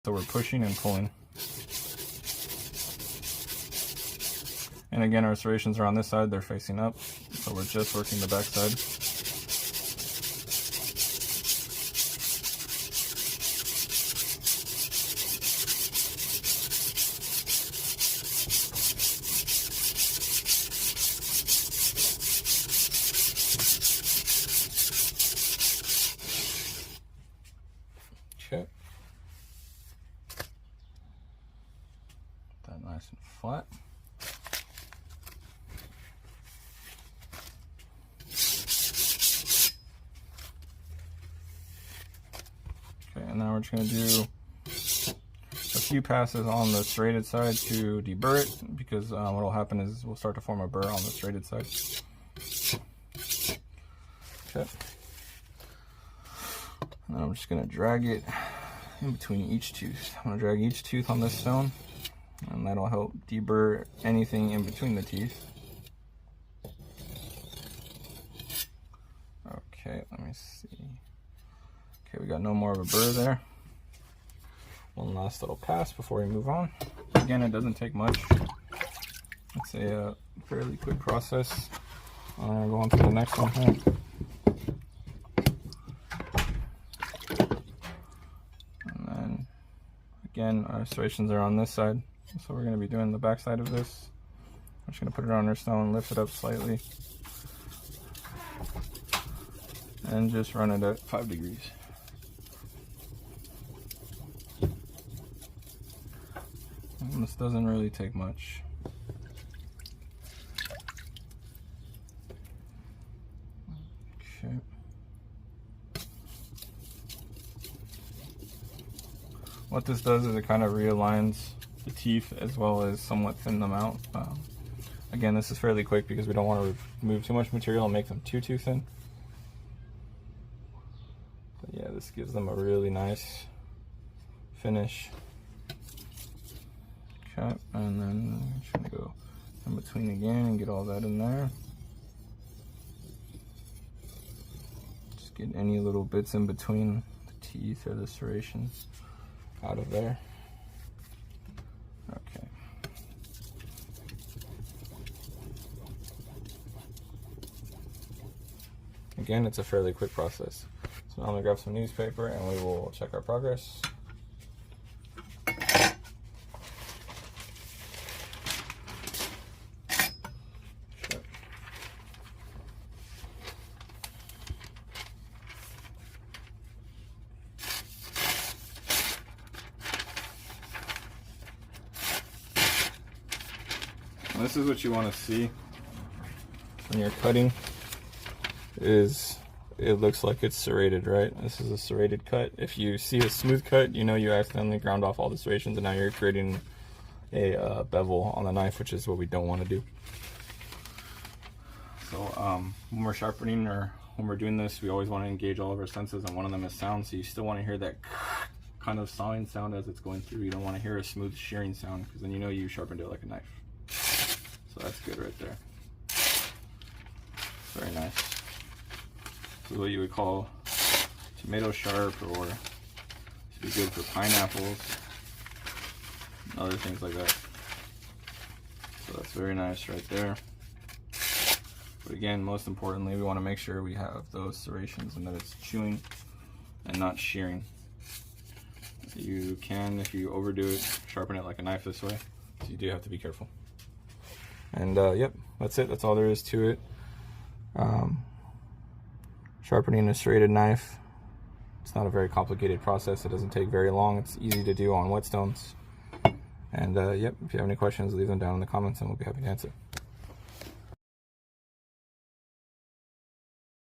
So we're pushing and pulling. And again, our serrations are on this side, they're facing up, so we're just working the back side. Okay. That nice and flat. And now we're just going to do a few passes on the serrated side to deburr it, because what will happen is we'll start to form a burr on the serrated side. Okay. And then I'm just going to drag it in between each tooth. I'm going to drag each tooth on this stone, and that'll help deburr anything in between the teeth. Okay, let me see. Okay, we got no more of a burr there. One last little pass before we move on. Again, it doesn't take much. It's a fairly quick process. I'm gonna go on to the next one here. And then, again, our serrations are on this side. So we're gonna be doing the back side of this. I'm just gonna put it on our stone, lift it up slightly, and just run it at 5 degrees. And this doesn't really take much. Okay. What this does is it kind of realigns the teeth as well as somewhat thin them out. Again, this is fairly quick because we don't want to remove too much material and make them too thin. But yeah, this gives them a really nice finish. Okay, and then I'm just gonna go in between again and get all that in there. Just get any little bits in between the teeth or the serrations out of there. Okay. Again, it's a fairly quick process. So now I'm gonna grab some newspaper and we will check our progress. And this is what you want to see when you're cutting, is it looks like it's serrated, right? This is a serrated cut. If you see a smooth cut, you know you accidentally ground off all the serrations and now you're creating a bevel on the knife, which is what we don't want to do. So when we're sharpening or when we're doing this, we always want to engage all of our senses, and one of them is sound. So you still want to hear that kind of sawing sound as it's going through. You don't want to hear a smooth shearing sound, because then you know you sharpened it like a knife. So that's good right there. Very nice. This is what you would call tomato sharp, or to be good for pineapples and other things like that. So that's very nice right there. But again, most importantly, we want to make sure we have those serrations and that it's chewing and not shearing. You can, if you overdo it, sharpen it like a knife this way. So you do have to be careful. And yep, that's it. That's all there is to it. Sharpening a serrated knife, it's not a very complicated process. It doesn't take very long. It's easy to do on whetstones. And yep, if you have any questions, leave them down in the comments and we'll be happy to answer.